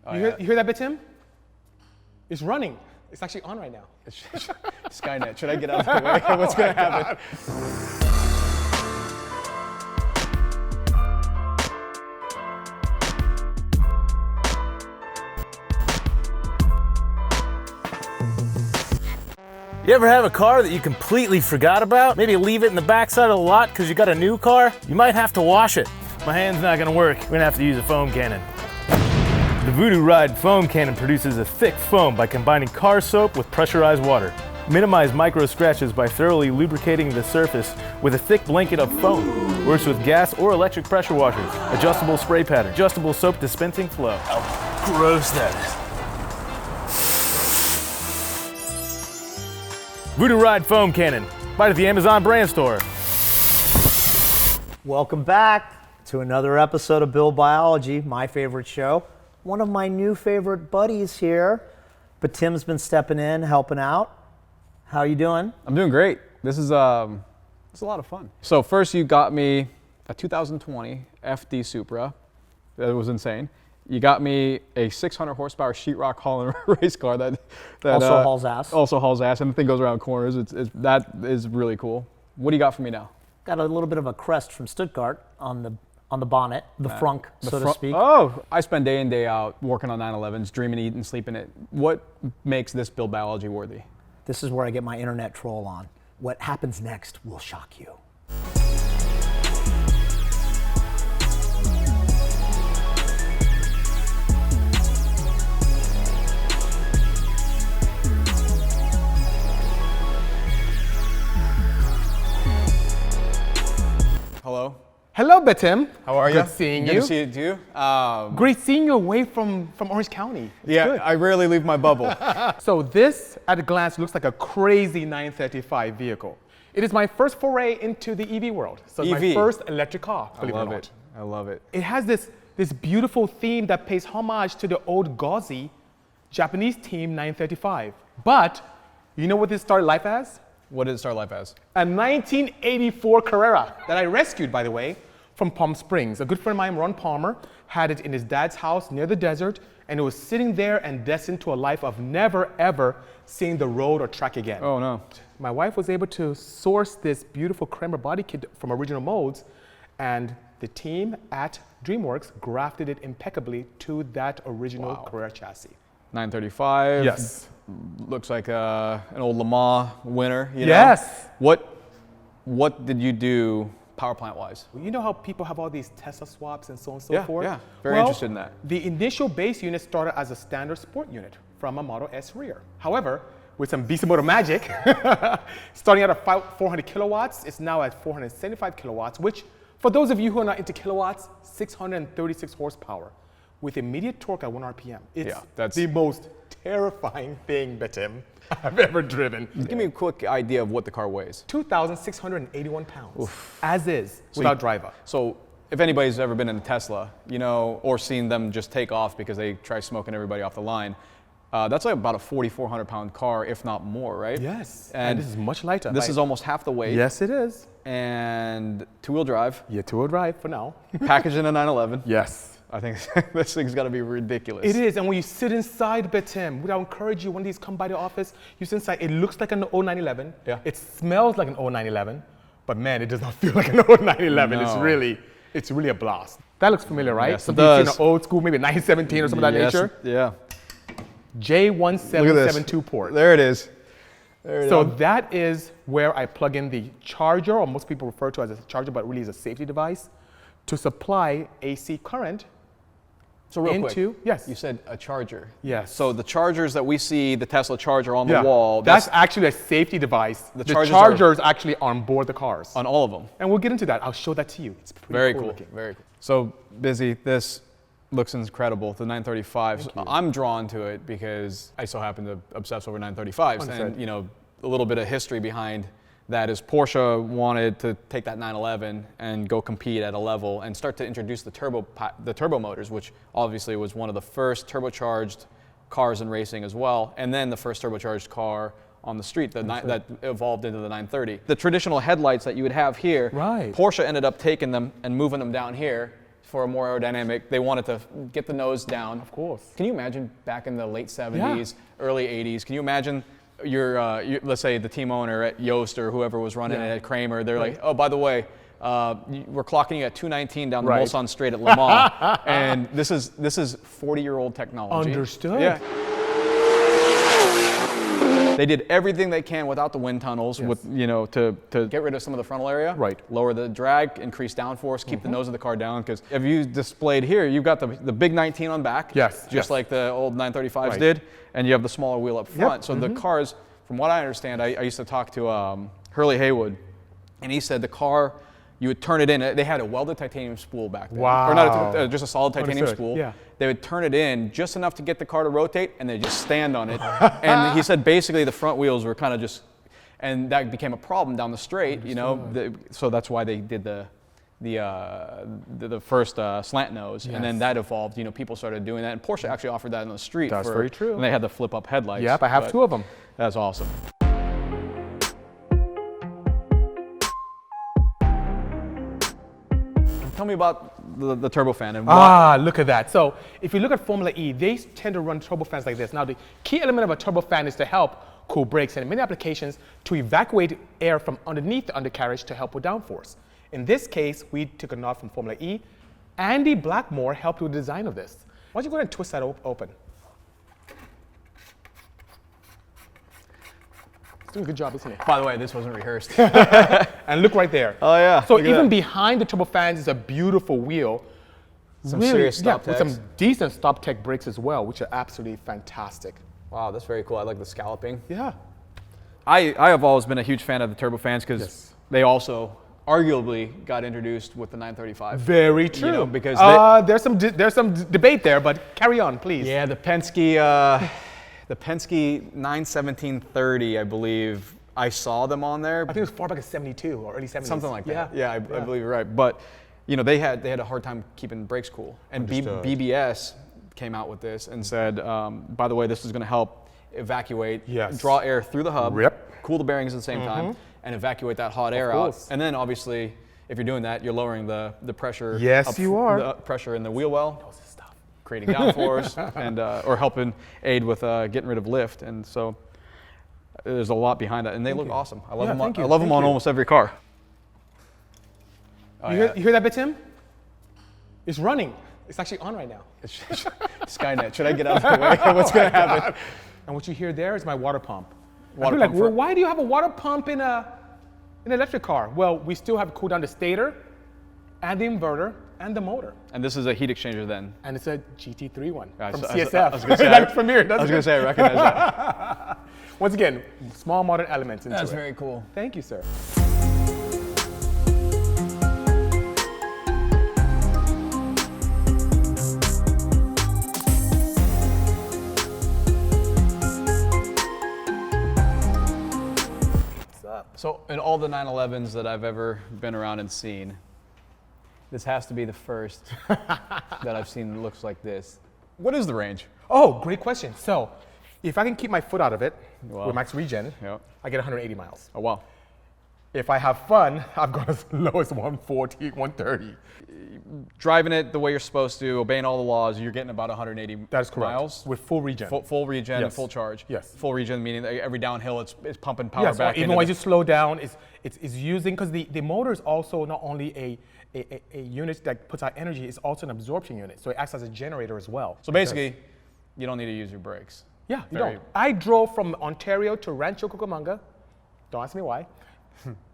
Oh, You hear that bit, Tim? It's running. It's actually on right now. Skynet, should I get out of the way? What's going to happen? You ever have a car that you completely forgot about? Maybe leave it in the backside of the lot because you got a new car? You might have to wash it. My hand's not gonna work. We're gonna have to use a foam cannon. The Voodoo Ride foam cannon produces a thick foam by combining car soap with pressurized water. Minimize micro scratches by thoroughly lubricating the surface with a thick blanket of foam. Works with gas or electric pressure washers. Adjustable spray pattern. Adjustable soap dispensing flow. How gross that is. Voodoo Ride foam cannon. Buy it at the Amazon brand store. Welcome back to another episode of Build Biology, my favorite show. One of my new favorite buddies here, but Tim's been stepping in, helping out. How are you doing? I'm doing great. This is a lot of fun. So first you got me a 2020 FD Supra. That was insane. You got me a 600 horsepower sheetrock hauling race car that Also hauls ass. Also hauls ass, and the thing goes around corners. That is really cool. What do you got for me now? Got a little bit of a crest from Stuttgart on the bonnet, the frunk, so to speak. Oh, I spend day in, day out working on 911s, dreaming, eating, sleeping it. What makes this Build Biology worthy? This is where I get my internet troll on. What happens next will shock you. Hello. Hello, Betim. How are you? Good seeing you. Good to see you too. Great seeing you away from Orange County. It's Yeah, good. I rarely leave my bubble. So this, at a glance, looks like a crazy 935 vehicle. It is my first foray into the EV world. So it's my EV. first electric car, I believe it or love not. it. I love it. It has this beautiful theme that pays homage to the old gauzy Japanese team 935. But you know what this started life as? What did it start life as? A 1984 Carrera that I rescued, by the way, from Palm Springs. A good friend of mine, Ron Palmer, had it in his dad's house near the desert, and it was sitting there and destined to a life of never, ever seeing the road or track again. Oh no. My wife was able to source this beautiful Kremer body kit from Original Molds, and the team at DreamWorks grafted it impeccably to that original Carrera chassis. 935. Yes. Looks like an old Le Mans winner. You know? Yes. What did you do power plant wise? Well, you know how people have all these Tesla swaps and so on and so forth? Yeah, very interested in that. The initial base unit started as a standard sport unit from a Model S rear. However, with some Bisimoto magic, starting out at 400 kilowatts, it's now at 475 kilowatts, which, for those of you who are not into kilowatts, 636 horsepower with immediate torque at 1 RPM. It's the most terrifying thing, Betim, I've ever driven. Give me a quick idea of what the car weighs. 2,681 pounds, as is, without driver. So if anybody's ever been in a Tesla, you know, or seen them just take off because they try smoking everybody off the line, that's like about a 4,400 pound car, if not more, right? Yes, and this is much lighter. This is almost half the weight. Yes, it is. And two-wheel drive. Yeah, two-wheel drive for now. Packaged in a 911. Yes. I think this thing's got to be ridiculous. It is, and when you sit inside, Betim, would I encourage you, when these come by the office, you sit inside, it looks like an 0911. Yeah. It smells like an 0911, but man, it does not feel like an 0911. No. It's really a blast. That looks familiar, right? Yes, it Something you see does. in an old school, maybe 917 or something of that nature. Yeah. J1772 port. There it is. There it So is. that is where I plug in the charger, or most people refer to it as a charger, but really is a safety device, to supply AC current. So real quick, yes. you said a charger. Yes. So the chargers that we see, the Tesla charger on the wall, that's actually a safety device. The chargers chargers actually are on board the cars. on all of them. And we'll get into that. I'll show that to you. It's pretty Very cool cool. looking. Very cool. So Busy, this looks incredible. The 935. So I'm drawn to it because I so happen to obsess over 935s, and you know a little bit of history behind that is Porsche wanted to take that 911 and go compete at a level and start to introduce the turbo motors, which obviously was one of the first turbocharged cars in racing as well, and then the first turbocharged car on the street that evolved into the 930. The traditional headlights that you would have here, Right. Porsche ended up taking them and moving them down here, for a more aerodynamic. They wanted to get the nose down. Of course. Can you imagine back in the late 70s, early 80s? Can you imagine your let's say the team owner at Yost or whoever was running it at Kremer? They're like, oh, by the way, we're clocking you at 219 down the Mulsanne straight at Le Mans, and this is 40-year-old technology. Understood. Yeah. They did everything they can without the wind tunnels, with to get rid of some of the frontal area, lower the drag, increase downforce, keep the nose of the car down. Because if you displayed here, you've got the big 19 on back, just like the old 935s did, and you have the smaller wheel up front. So the cars, from what I understand, I used to talk to Hurley Haywood, and he said the car, you would turn it in. They had a welded titanium spool back then. Wow. Or not just a solid titanium spool. Yeah. They would turn it in just enough to get the car to rotate, and they just stand on it. And he said basically the front wheels were kind of just, and that became a problem down the straight, so that's why they did the first slant nose, and then that evolved. People started doing that, and Porsche actually offered that on the street. That's very true. And they had the flip-up headlights. Yep, I have 2 of them. That's awesome. Tell me about the turbofan and why. Look at that. So if you look at Formula E, they tend to run turbofans like this. Now, the key element of a turbofan is to help cool brakes, and in many applications, to evacuate air from underneath the undercarriage to help with downforce. In this case, we took a nod from Formula E. Andy Blackmore helped with the design of this. Why don't you go ahead and twist that open? It's doing a good job, isn't it? By the way, this wasn't rehearsed. And look right there. Oh yeah. So even behind the turbofans is a beautiful wheel. Some serious stop with some decent stop tech brakes as well, which are absolutely fantastic. Wow, that's very cool. I like the scalloping. Yeah. I have always been a huge fan of the turbofans because they also arguably got introduced with the 935. Very true. Because there's some debate there, but carry on, please. Yeah, the Penske 91730, I believe. I saw them on there. I think it was far back as 72 or early 70s. Something like that. Yeah, I believe you're right. But they had a hard time keeping brakes cool. And BBS came out with this and said, by the way, this is going to help evacuate, draw air through the hub, cool the bearings at the same time, and evacuate that hot air out. And then obviously, if you're doing that, you're lowering the pressure. Yes, you are. The pressure in the wheel well, creating downforce, and or helping aid with getting rid of lift. And so there's a lot behind that, and they look awesome. I love them. I love them on almost every car. You hear that bit, Tim? It's running. It's actually on right now. It's Skynet. Should I get out of the way? What's going to happen? And what you hear there is my water pump. Water pump. Well, why do you have a water pump in an electric car? Well, we still have to cool down the stator, and the inverter, and the motor. And this is a heat exchanger then? And it's a GT3 one from CSF. I was going to say, that's premiered. I was going to say, I recognize that. Once again, small modern elements into it. That's very cool. Thank you, sir. So in all the 911s that I've ever been around and seen, this has to be the first that I've seen that looks like this. What is the range? Oh, great question. So if I can keep my foot out of it with max regen, I get 180 miles. Oh, wow. If I have fun, I've gone as low as 140, 130. Driving it the way you're supposed to, obeying all the laws, you're getting about 180 miles. That is correct. With full regen. Full regen and full charge. Yes. Full regen meaning every downhill it's pumping power back. Even when you slow down, it's using, because the motor is also not only a unit that puts out energy, it's also an absorption unit. So it acts as a generator as well. So basically, you don't need to use your brakes. Yeah, you don't. I drove from Ontario to Rancho Cucamonga, don't ask me why,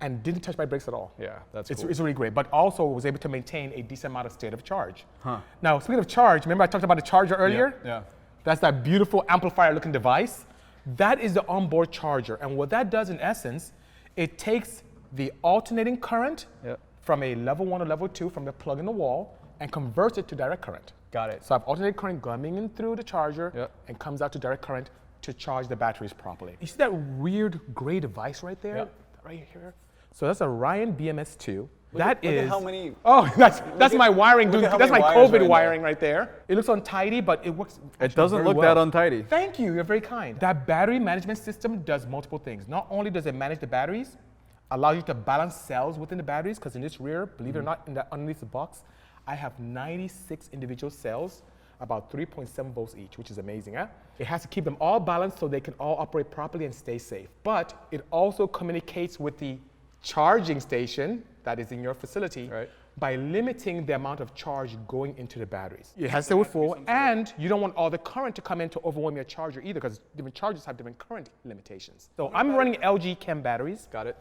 and didn't touch my brakes at all. Yeah, that's cool. It's really great, but also was able to maintain a decent amount of state of charge. Now, speaking of charge, remember I talked about the charger earlier? Yeah. That's that beautiful amplifier-looking device. That is the onboard charger, and what that does in essence, it takes the alternating current from a level 1 or level 2 from the plug in the wall and converts it to direct current. Got it. So I have alternating current coming in through the charger and comes out to direct current to charge the batteries properly. You see that weird gray device right there? Right here? So that's a Ryan BMS2. Look at how many... Oh, that's my wiring, dude. That's my COVID wiring right there. It looks untidy, but it works. It doesn't look that untidy. Thank you. You're very kind. That battery management system does multiple things. Not only does it manage the batteries, allows you to balance cells within the batteries, because in this rear, believe it or not, underneath the box, I have 96 individual cells, about 3.7 volts each, which is amazing. Huh? It has to keep them all balanced so they can all operate properly and stay safe. But it also communicates with the charging station that is in your facility by limiting the amount of charge going into the batteries. It has to stay full, and you don't want all the current to come in to overwhelm your charger either, because different chargers have different current limitations. So I'm running LG Chem batteries. Got it.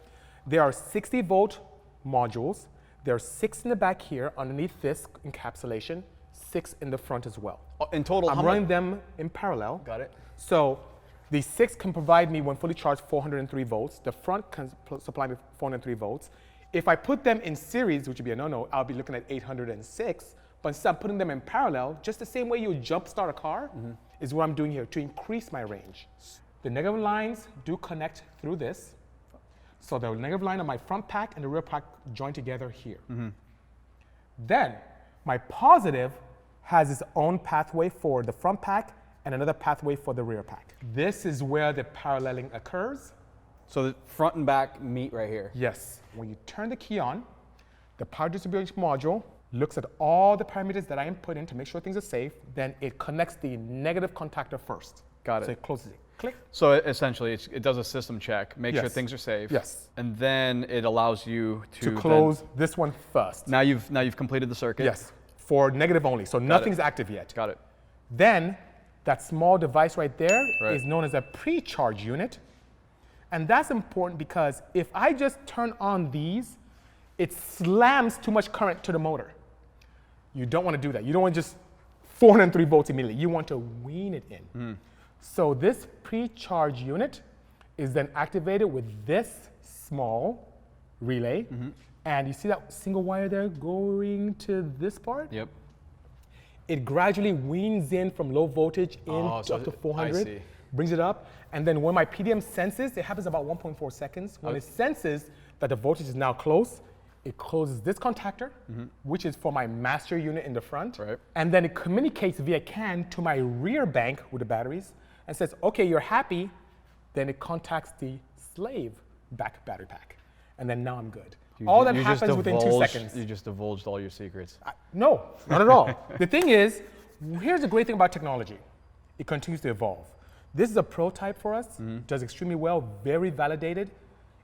There are 60 volt modules. There are 6 in the back here underneath this encapsulation, 6 in the front as well. In total, I'm running them in parallel. Got it. So the 6 can provide me, when fully charged, 403 volts. The front can supply me 403 volts. If I put them in series, which would be a no-no, I'll be looking at 806. But instead I'm putting them in parallel, just the same way you jump start a car, is what I'm doing here to increase my range. The negative lines do connect through this. So the negative line of my front pack and the rear pack join together here. Then my positive has its own pathway for the front pack and another pathway for the rear pack. This is where the paralleling occurs. So the front and back meet right here. Yes. When you turn the key on, the power distribution module looks at all the parameters that I input in to make sure things are safe. Then it connects the negative contactor first. Got it. So it closes it. Click. So essentially, it does a system check, make sure things are safe. Yes. And then it allows you To close this one first. Now you've completed the circuit. Yes. For negative only. So nothing's active yet. Got it. Then that small device right there is known as a pre-charge unit. And that's important because if I just turn on these, it slams too much current to the motor. You don't want to do that. You don't want just 403 volts immediately. You want to wean it in. So this pre-charge unit is then activated with this small relay. And you see that single wire there going to this part? Yep. It gradually weans in from low voltage up to 400. I see. Brings it up, and then when my PDM senses, it happens about 1.4 seconds. When it senses that the voltage is now close, it closes this contactor, which is for my master unit in the front. And then it communicates via CAN to my rear bank with the batteries and says, okay, you're happy. Then it contacts the slave back battery pack. And then now I'm good. All that happens within 2 seconds. You just divulged all your secrets. No, not at all. The thing is, here's the great thing about technology. It continues to evolve. This is a prototype for us, does extremely well, very validated.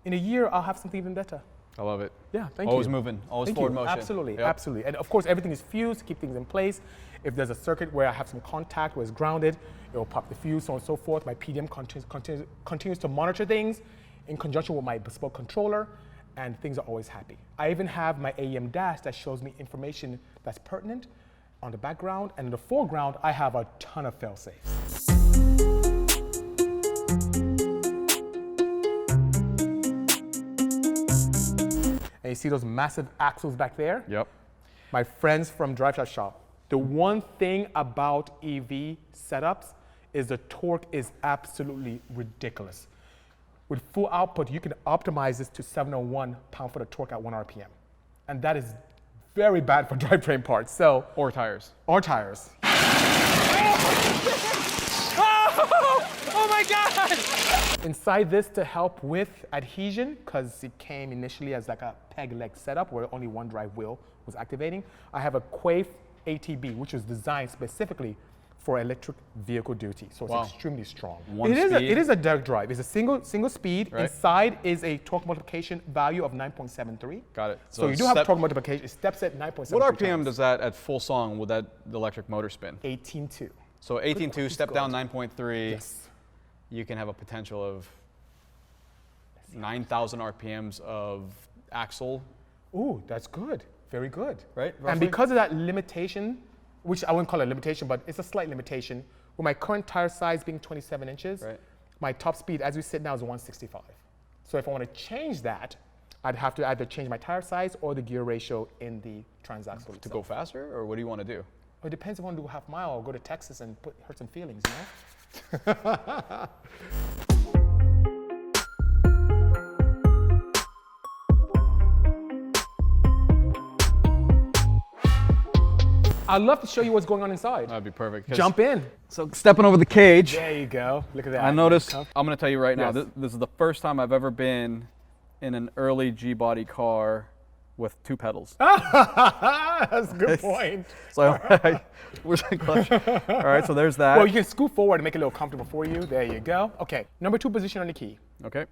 In a year, I'll have something even better. I love it. Yeah, thank you. Always moving, always forward motion. Absolutely, absolutely. And of course, everything is fused to keep things in place. If there's a circuit where I have some contact where it's grounded, it will pop the fuse, so on and so forth. My PDM continues to monitor things in conjunction with my bespoke controller, and things are always happy. I even have my AEM dash that shows me information that's pertinent on the background, and in the foreground, I have a ton of fail-safes. And you see those massive axles back there? Yep. My friends from Drive Shop, the one thing about EV setups is the torque is absolutely ridiculous. With full output, you can optimize this to 701 pound-foot of torque at 1 RPM. And that is very bad for drivetrain parts, so. Or tires. Or tires. Oh my God! Inside this to help with adhesion, because it came initially as like a peg leg setup where only one drive wheel was activating, I have a Quaife ATB, which was designed specifically for electric vehicle duty. So it's extremely strong. It is a direct drive. It's a single speed. Right. Inside is a torque multiplication value of 9.73. Got it. So you do have torque multiplication. It steps at 9.73. What RPM does that at full song, would that the electric motor spin? 18.2. So 18.2, step down 9.3. Yes. You can have a potential of 9,000 RPMs of axle. Ooh, that's good. Very good. Right? Roughly? And because of that limitation, which I wouldn't call it a limitation, but it's a slight limitation, with my current tire size being 27 inches, my top speed as we sit now is 165. So if I want to change that, I'd have to either change my tire size or the gear ratio in the transaxle itself. To go faster, or what do you want to do? It depends if I want to do a half mile or go to Texas and hurt some feelings, you know? I'd love to show you what's going on inside. That'd be perfect. Jump in. So stepping over the cage. There you go. Look at that. I noticed, I'm going to tell you right now, Yes. this is the first time I've ever been in an early G-body car with 2 pedals. That's a good point. So where's the clutch? All right, so there's that. Well, you can scoot forward and make it a little comfortable for you. There you go. Okay, number 2 position on the key. Okay.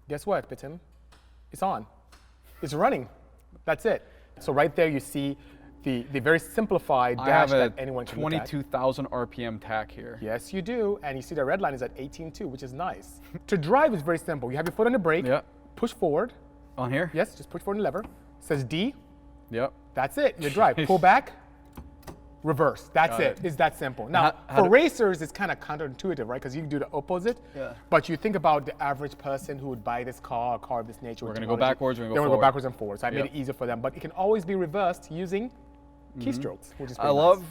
Guess what, Bitim? It's on. It's running. That's it. So right there you see the very simplified dash that anyone can look at. 22,000 RPM tach here. Yes, you do. And you see the red line is at 18.2, which is nice. To drive is very simple. You have your foot on the brake, push forward. On here? Yes, just push forward on the lever. It says D. Yep. That's it. You drive. Pull back, reverse. That's it. It's that simple. Now, for racers, it's kind of counterintuitive, right? Because you can do the opposite. Yeah. But you think about the average person who would buy this car, a car of this nature. We're going to go backwards, we're going to go forward. forward. Go backwards and forward. So I made it easier for them. But it can always be reversed using keystrokes, which is pretty nice. I love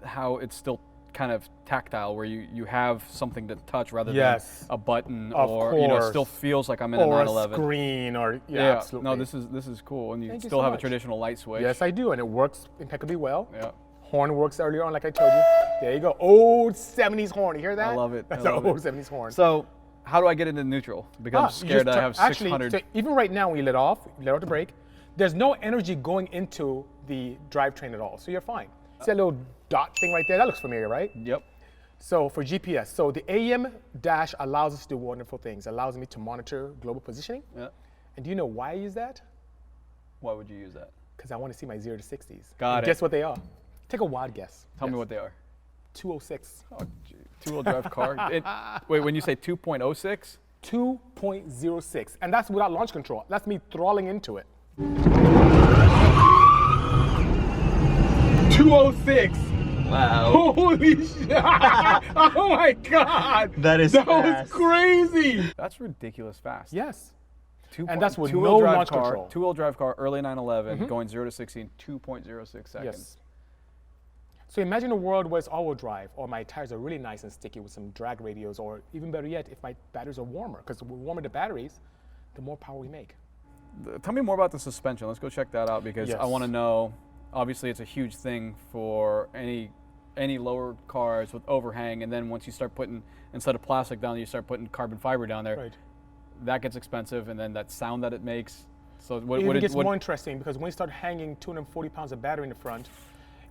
how it's still kind of tactile, where you have something to touch rather than a button, or you know, it still feels like I'm in a 911. Or a screen, or absolutely. No, this is cool, and you still have a traditional light switch. Yes, I do, and it works impeccably well. Yeah. Horn works earlier on, like I told you. There you go, old 70s horn. You hear that? I love it. That's an old 70s horn. So, how do I get into neutral? Because I'm scared that I have 600. Actually, so even right now, when you let off the brake, there's no energy going into the drivetrain at all, so you're fine. See that little dot thing right there? That looks familiar, right? Yep. So for GPS, so the AEM dash allows us to do wonderful things. It allows me to monitor global positioning. Yeah. And do you know why I use that? Why would you use that? Because I want to see my 0 to 60s. Got it. Guess what they are? Take a wild guess. Tell me what they are. 206. Oh, two-wheel drive car. Wait, when you say 2.06? 2.06, and that's without launch control. That's me throttling into it. 206. Wow. Holy shit. Oh my God. That was crazy. That's ridiculous fast. Yes. And that's with no launch control. Two-wheel drive car, early 911, going 0 to 60 in 2.06 seconds. Yes. So imagine a world where it's all-wheel drive, or my tires are really nice and sticky with some drag radios, or even better yet, if my batteries are warmer, because the warmer the batteries, the more power we make. Tell me more about the suspension. Let's go check that out, because I want to know. Obviously, it's a huge thing for any lower cars with overhang, and then once you start putting, instead of plastic down, you start putting carbon fiber down there. Right. That gets expensive, and then that sound that it makes. So it gets more interesting, because when you start hanging 240 pounds of battery in the front,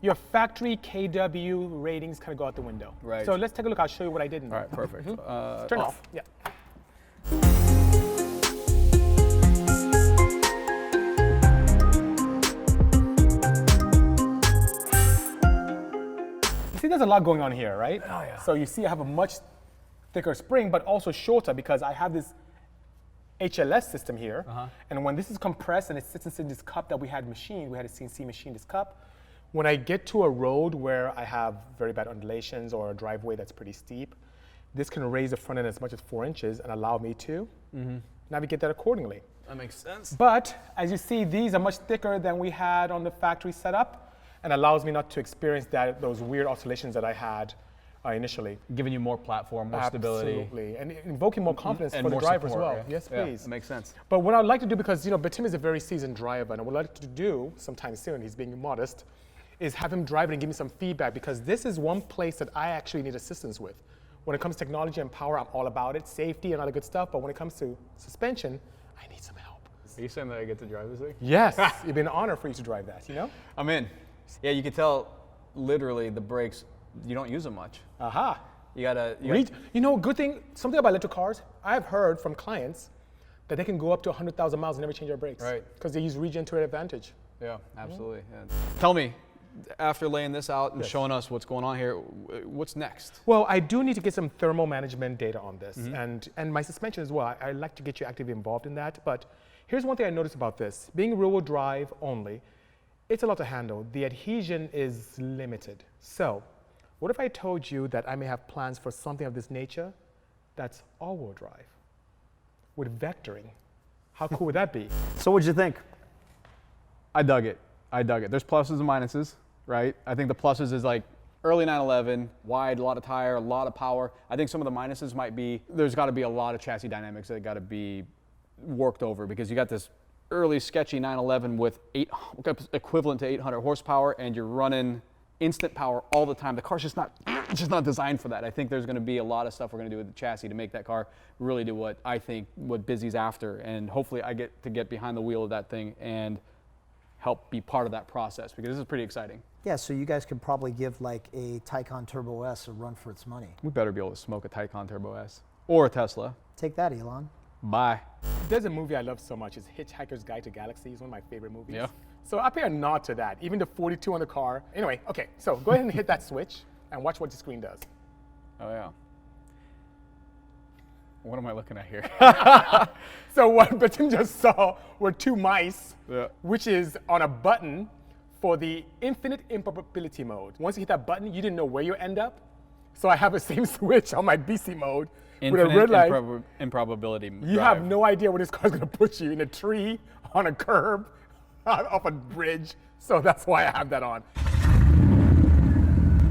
your factory KW ratings kind of go out the window. Right. So let's take a look. I'll show you what I did. All right, perfect. Turn off. Yeah. See, there's a lot going on here, right? Oh, yeah. So you see I have a much thicker spring, but also shorter, because I have this HLS system here. And when this is compressed and it sits inside this cup that we had machined, we had a CNC machine this cup. When I get to a road where I have very bad undulations or a driveway that's pretty steep, this can raise the front end as much as 4 inches and allow me to navigate that accordingly. That makes sense. But as you see, these are much thicker than we had on the factory setup, and allows me not to experience those weird oscillations that I had initially. Giving you more platform, more stability. Absolutely, and invoking more confidence and for more the driver support, as well. right? Yes, Yeah, please. that makes sense. But what I'd like to do, because Batim is a very seasoned driver, and what I'd like to do sometime soon, he's being modest, is have him drive it and give me some feedback, because this is one place that I actually need assistance with. When it comes to technology and power, I'm all about it, safety and all the good stuff, but when it comes to suspension, I need some help. Are you saying that I get to drive this thing? Yes, it'd be an honor for you to drive that, I'm in. Yeah, you can tell literally the brakes, you don't use them much. Aha. You gotta. Good thing, something about electric cars, I've heard from clients that they can go up to 100,000 miles and never change their brakes. Right. Because they use regen to their advantage. Yeah, absolutely. Yeah. Tell me, after laying this out and showing us what's going on here, what's next? Well, I do need to get some thermal management data on this, and my suspension as well. I'd like to get you actively involved in that, but here's one thing I noticed about this. Being rear-wheel drive only, it's a lot to handle. The adhesion is limited. So, what if I told you that I may have plans for something of this nature that's all-wheel drive with vectoring? How cool would that be? So what'd you think? I dug it. There's pluses and minuses, right? I think the pluses is like early 911, wide, a lot of tire, a lot of power. I think some of the minuses might be, there's got to be a lot of chassis dynamics that got to be worked over, because you got this early sketchy 911 with equivalent to 800 horsepower, and you're running instant power all the time. The car's just not designed for that. I think there's going to be a lot of stuff we're going to do with the chassis to make that car really do what I think what Busy's after, and hopefully I get to get behind the wheel of that thing and help be part of that process, because this is pretty exciting. Yeah, so you guys could probably give like a Taycan Turbo S a run for its money. We better be able to smoke a Taycan Turbo S or a Tesla. Take that, Elon. Bye. There's a movie I love so much. It's Hitchhiker's Guide to Galaxy. It's one of my favorite movies. Yeah. So I pay a nod to that. Even the 42 on the car. Anyway, okay. So go ahead and hit that switch and watch what the screen does. Oh yeah. What am I looking at here? So what Batim just saw were two mice, Yeah. which is on a button for the infinite improbability mode. Once you hit that button, you didn't know where you end up. So I have the same switch on my BC mode with a red light. Improbability. You have no idea where this car's gonna put you, in a tree, on a curb, off a bridge. So that's why I have that on.